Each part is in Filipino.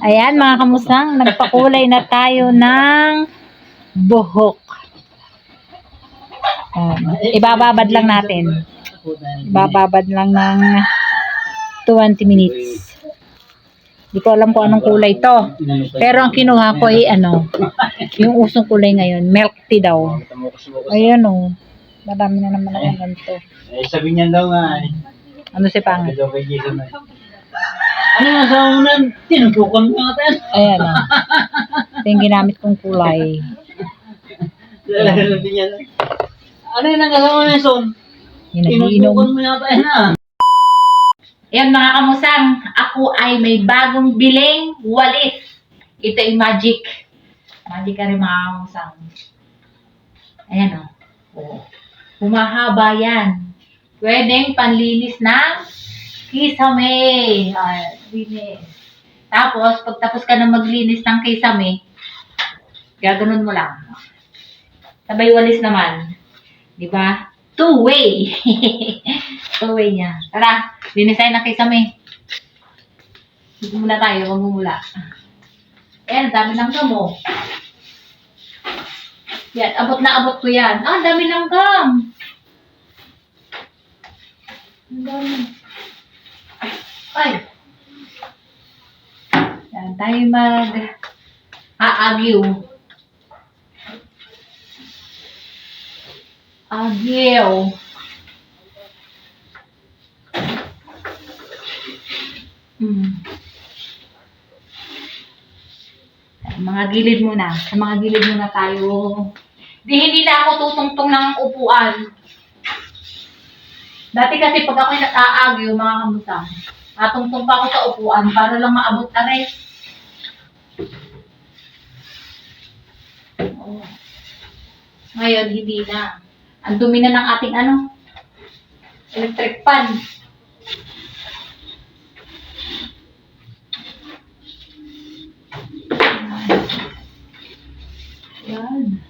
Ayan mga kamusang, nagpakulay na tayo ng buhok. Ibababad lang natin. Ibababad lang ng 20 minutes. Hindi ko alam kung anong kulay to. Pero ang kinuha ko ay yung usong kulay ngayon, milk tea daw. Ayan o. Marami na naman ako ganito. Sabi niya daw nga Ano si Pangit? Ano nga sa unan? Tinutukan mo nga tayo. Ayan o. Ito yung ginamit kong kulay. Ano yung nagkasama na son? Tinutukan mo nga tayo na. Ayan mga kamusang, ako ay may bagong biling walis. Ito ay magic. Magic ka rin mga kamusang. Ayan o. Oh. Humahaba yan. Pwedeng panlinis ng kisame. Linis. Tapos, pagtapos ka na maglinis ng kisame, gaganon mo lang. Sabay walis naman. Diba? Two-way. Two-way niya. Tara, linis tayo ng kisame. Magmumula tayo, magmumula. Ayan, dami ng gamo. Yan, abot na abot ko yan. Dami ng gum. Ang dami. Ay. Yan, tayo mag-aagyo. Agyo. Mga gilid muna. Sa mga gilid muna tayo. Hindi na ako tutungtong ng upuan. Dati kasi pag ako'y nag-aagyo, mga kamusang, natungtong pa ako sa upuan para lang maabot na rin. Ngayon, hindi na. Ang dumi na ng ating electric fan. Yan.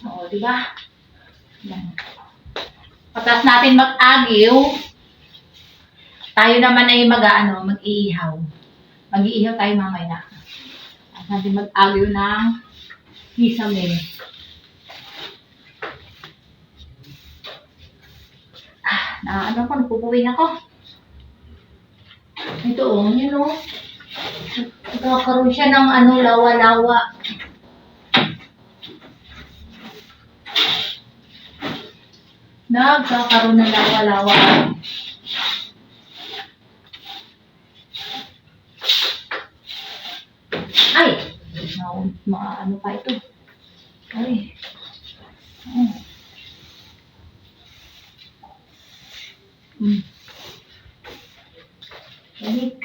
Oo, diba? Yan. Patas natin mag-agyo. Tayo naman ay mag-iihaw. Mag-iihaw tayo mamaya. Patas natin mag-agyo ng kisame. Nagpupuwing ako. Ito yun nagkakaroon siya ng lawa-lawa. Nagkakaroon ng lawa-lawa. Ay! Ano pa ito? Ay. Balik.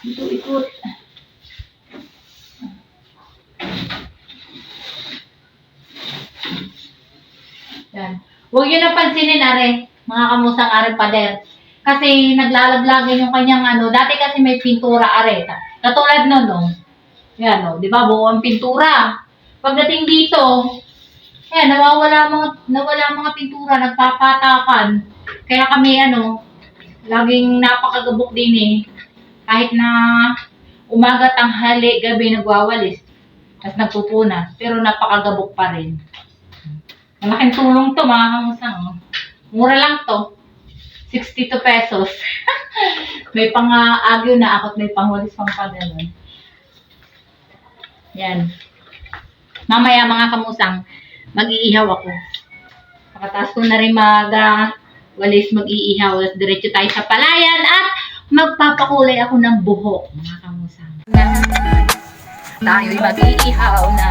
Ito, ikot. Yan. Huwag yun napansinin, mga kamusang pader. Kasi naglalaglagan yung kanyang dati kasi may pintura, Katulad nun, Yan, di ba? Buo ang pintura. Pagdating dito, nawala mga pintura, nagpapatakan. Kaya kami, laging napakagabok din Kahit na umaga, tanghali, gabi, nagwawalis. Tapos nagpupunas. Pero napakagabok pa rin. Malaking tulong to, mga kamusang. Mura lang to. 62 pesos. May pang-agyo na ako at may pang-walis pang pagano'n. Yan. Mamaya, mga kamusang, mag-iihaw ako. Pagkatapos ko na rin walis mag-iihaw. Diretso tayo sa palayan at magpapakulay ako ng buhok, mga kamusang. Tayo'y mag-iihaw na.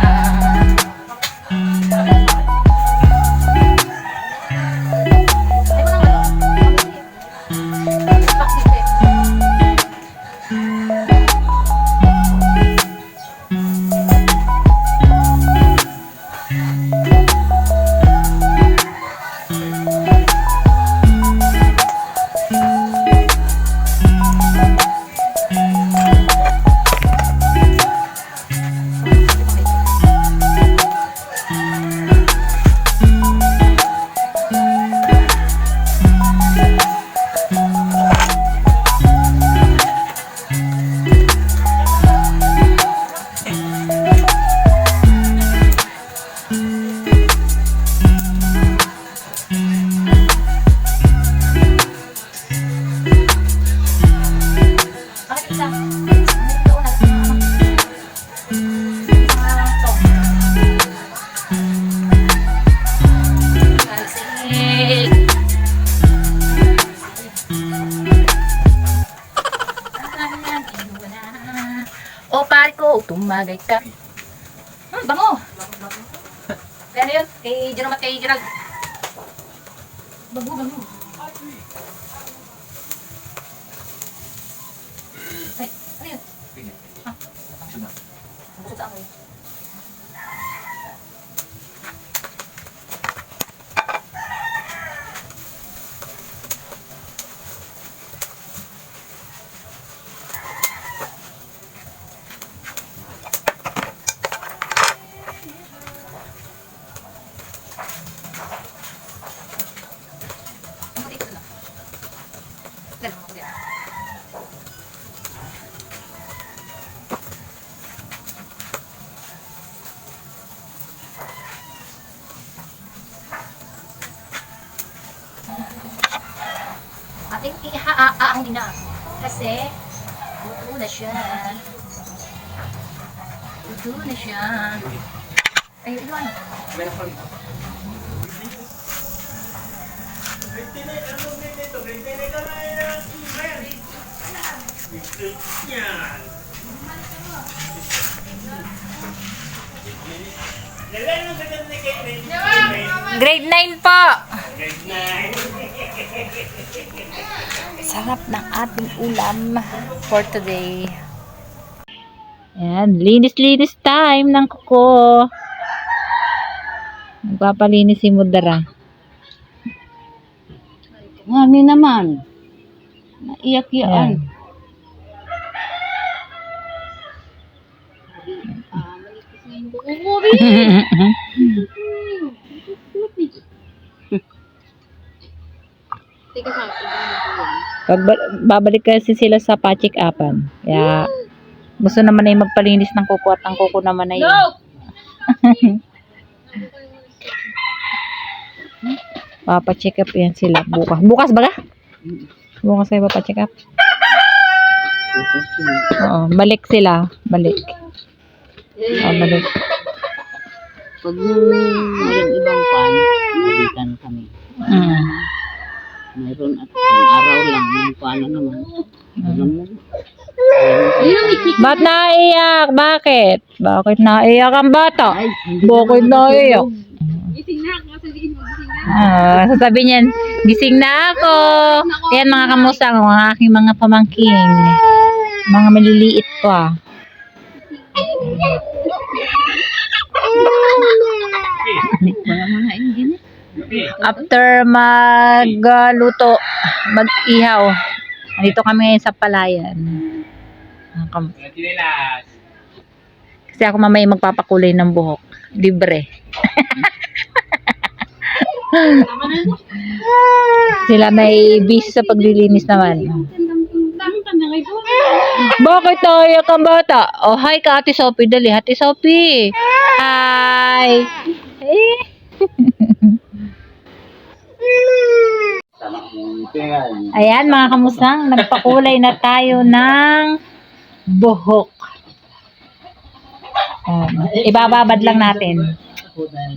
O pare ko, tumagay ka. Bango! Kaya yun, kay Jerome at kay Gerald. Bango, bango. Ay, ano yun? Ah, busog sa amoy. Ating ihaaang na. Kasi, buto na siya. Buto na siya. Ay, iwan. Grade 9 po. Sarap ng ating ulam for today. Ayan, linis-linis time ng kuko. Nagpapalinis si Mudara. Mami naman. Naiyak-iyakan. Pag babalik kasi sila sa pa-check-upan. Kaya gusto naman ay magpalinis ng kuko at ang kuko naman ay papa-check up yan sila bukas. Bukas ba ka? Bukas kayo papa-check up? Oo, balik sila. Balik. Balik. Pag walang ibang pan, balikan kami. Mayroon at isang araw lang, yung paano naman. Alam mo. Ba't naiyak? Bakit? Bakit naiyak ang bata? Bakit naiyak? Gising na ako, sabihin mo, gising na. Sasabihin niyan, gising na ako. Yan mga kamusang, mga aking mga pamangkin. Mga maliliit pa. Wala mga ingin. After magluto, mag-ihaw. Nandito kami ngayon sa palayan. Kasi ako mamaya magpapakulay ng buhok. Libre. Sila may bis sa paglilinis naman. Bakit naiyak ang bata? Oh, hi ka Ate Sophie. Dali, Ate Sophie. Hi. Ayan mga kamusang, nagpakulay na tayo ng buhok. Ibababad lang natin.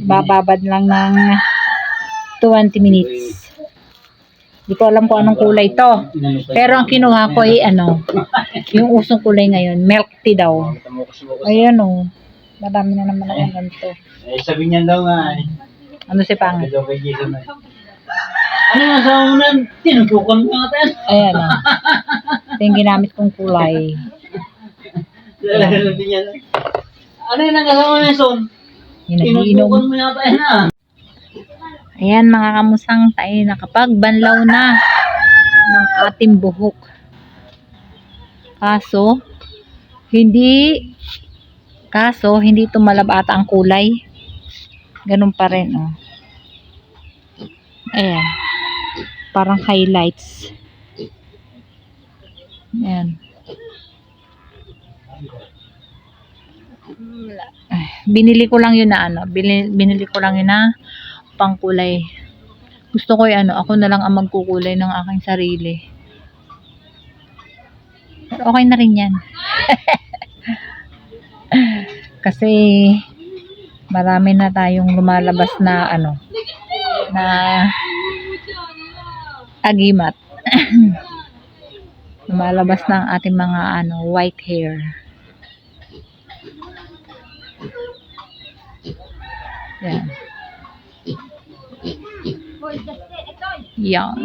Ibababad lang ng 20 minutes. Hindi ko alam kung anong kulay to. Pero ang kinuha ko ay yung usong kulay ngayon, milk tea daw. Ayan o. Marami na naman ang ganito. Eh, sabi niya daw nga eh. Ano si Pang? Ano nga sa unan? Tinutukan mo nga tayo. Ayan o. Ito yung ginamit kong kulay. Ano yung nagkasama niya, Son? Yung Tinutukan nagiinom. mo nga tayo na. Ayan mga kamusang, tayo nakapagbanlaw na ng ating buhok. Kaso, hindi tumalab ata ang kulay. Ganun pa rin, oh. Ayan. Parang highlights. Ayan. Binili ko lang yun na binili ko lang yun na pangkulay. Gusto ko ako na lang ang magkukulay ng aking sarili. Pero okay na rin yan. Kasi marami na tayong lumalabas na na agimat. Lumalabas na ang ating mga white hair. Yan. Yan.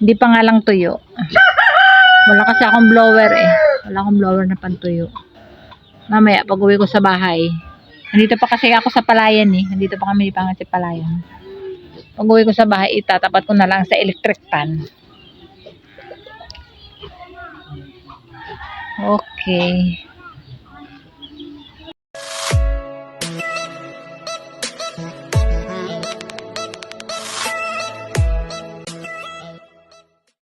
Hindi pa nga lang tuyo. Wala kasi akong blower eh. Wala akong blower na pantuyo. Mamaya, pag uwi ko sa bahay. Nandito pa kasi ako sa Palayan eh. Nandito pa kami pangat sa Palayan. Pag uwi ko sa bahay, itatapat ko na lang sa electric pan. Okay.